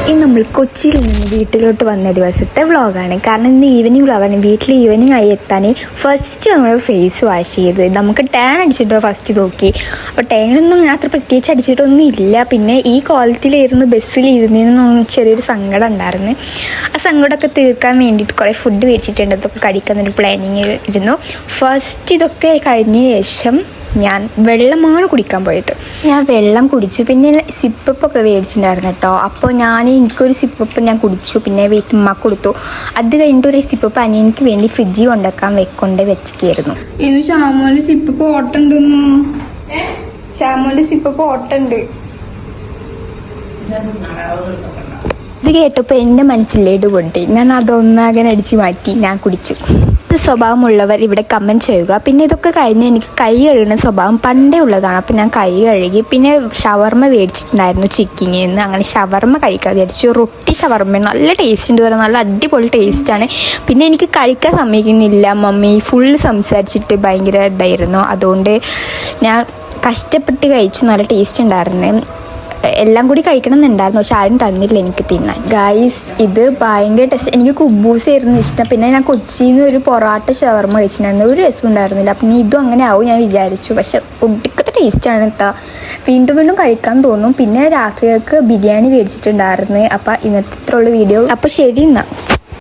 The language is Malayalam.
ഇന്ന് നമ്മൾ കൊച്ചിയിൽ നിന്ന് വീട്ടിലോട്ട് വന്ന ദിവസത്തെ വ്ളോഗാണ്. കാരണം ഇന്ന് ഈവനിങ് വ്ളോഗാണ്. വീട്ടിൽ ഈവനിങ് ആയി എത്താൻ ഫസ്റ്റ് നമ്മൾ ഫേസ് വാഷ് ചെയ്ത് നമുക്ക് ടാൻ അടിച്ചിട്ടോ ഫസ്റ്റ് നോക്കി. അപ്പോൾ ടാനൊന്നും ഞാൻ അത്ര പ്രത്യേകിച്ച് അടിച്ചിട്ടൊന്നും ഇല്ല. പിന്നെ ഈ ക്വാളിറ്റിയിലിരുന്ന് ബസ്സിൽ ഇരുന്നൊന്നും ചെറിയൊരു സങ്കടം ഉണ്ടായിരുന്നു. ആ സങ്കടമൊക്കെ തീർക്കാൻ വേണ്ടിയിട്ട് കുറേ ഫുഡ് മേടിച്ചിട്ടുണ്ട്. അതൊക്കെ കഴിക്കാനൊരു പ്ലാനിങ് ഇരുന്നു. ഫസ്റ്റ് ഇതൊക്കെ കഴിഞ്ഞ ശേഷം ഞാൻ വെള്ളമാണ് കുടിക്കാൻ പോയിട്ട് ഞാൻ വെള്ളം കുടിച്ചു. പിന്നെ സിപ്പപ്പൊക്കെ മേടിച്ചിട്ടുണ്ടായിരുന്നു കേട്ടോ. അപ്പോൾ എനിക്കൊരു സിപ്പപ്പ് ഞാൻ കുടിച്ചു. പിന്നെ വീട്ടിൽ ഉമ്മക്ക് കൊടുത്തു. അത് കഴിഞ്ഞിട്ട് ഒരു സിപ്പപ്പ് അനിയനിക്ക് വേണ്ടി ഫ്രിഡ്ജിൽ കൊണ്ട് വെച്ചിരിക്കുന്നു. ഇന്ന് ഷാമോന്റെ സിപ്പപ്പ് ഓട്ടുണ്ടെന്നു. ഷാമോന്റെ സിപ്പപ്പ് ഓട്ടുണ്ട്. ഇത് കേട്ടപ്പോൾ എൻ്റെ മനസ്സിലേട്ട് പൊട്ടി. ഞാൻ അതൊന്നാകെ അടിച്ച് മാറ്റി ഞാൻ കുടിച്ചു. സ്വഭാവമുള്ളവർ ഇവിടെ കമൻറ്റ് ചെയ്യുക. പിന്നെ ഇതൊക്കെ കഴിഞ്ഞ് എനിക്ക് കൈ കഴുകുന്ന സ്വഭാവം പണ്ടേ ഉള്ളതാണ്. അപ്പം ഞാൻ കൈ കഴുകി. പിന്നെ ഷവർമ്മ മേടിച്ചിട്ടുണ്ടായിരുന്നു ചിക്കിങ്ങിൽ നിന്ന്. അങ്ങനെ ഷവർമ്മ കഴിക്കാൻ വിചാരിച്ചു. റൊട്ടി ഷവർമ്മ നല്ല ടേസ്റ്റ് ഉണ്ട്. നല്ല അടിപൊളി ടേസ്റ്റാണ്. പിന്നെ എനിക്ക് കഴിക്കാൻ സമ്മതിക്കുന്നില്ല. മമ്മി ഫുള്ള് സംസാരിച്ചിട്ട് ഭയങ്കര ഇതായിരുന്നു. അതുകൊണ്ട് ഞാൻ കഷ്ടപ്പെട്ട് കഴിച്ചു. നല്ല ടേസ്റ്റ് ഉണ്ടായിരുന്നു. എല്ലാം കൂടി കഴിക്കണം എന്നുണ്ടായിരുന്നു. പക്ഷെ ആരും തന്നില്ല എനിക്ക് തിന്നാൻ. ഗൈസ് ഇത് ഭയങ്കര ടേസ്റ്റ്. എനിക്ക് കുബൂസായിരുന്നു ഇഷ്ടം. പിന്നെ ഞാൻ കൊച്ചിയിൽ നിന്ന് ഒരു പൊറാട്ട ഷവർമ്മ കഴിച്ചിട്ടുണ്ടായിരുന്നു. ഒരു രസം ഉണ്ടായിരുന്നില്ല. അപ്പം ഇതും അങ്ങനെ ആവും ഞാൻ വിചാരിച്ചു. പക്ഷെ ഒടുക്കത്തെ ടേസ്റ്റാണ് കേട്ടോ. വീണ്ടും വീണ്ടും കഴിക്കാൻ തോന്നും. പിന്നെ രാത്രികൾക്ക് ബിരിയാണി മേടിച്ചിട്ടുണ്ടായിരുന്നു. അപ്പം ഇന്നത്തെ ഇത്രയുള്ള വീഡിയോ. അപ്പോൾ ശരി എന്നാൽ.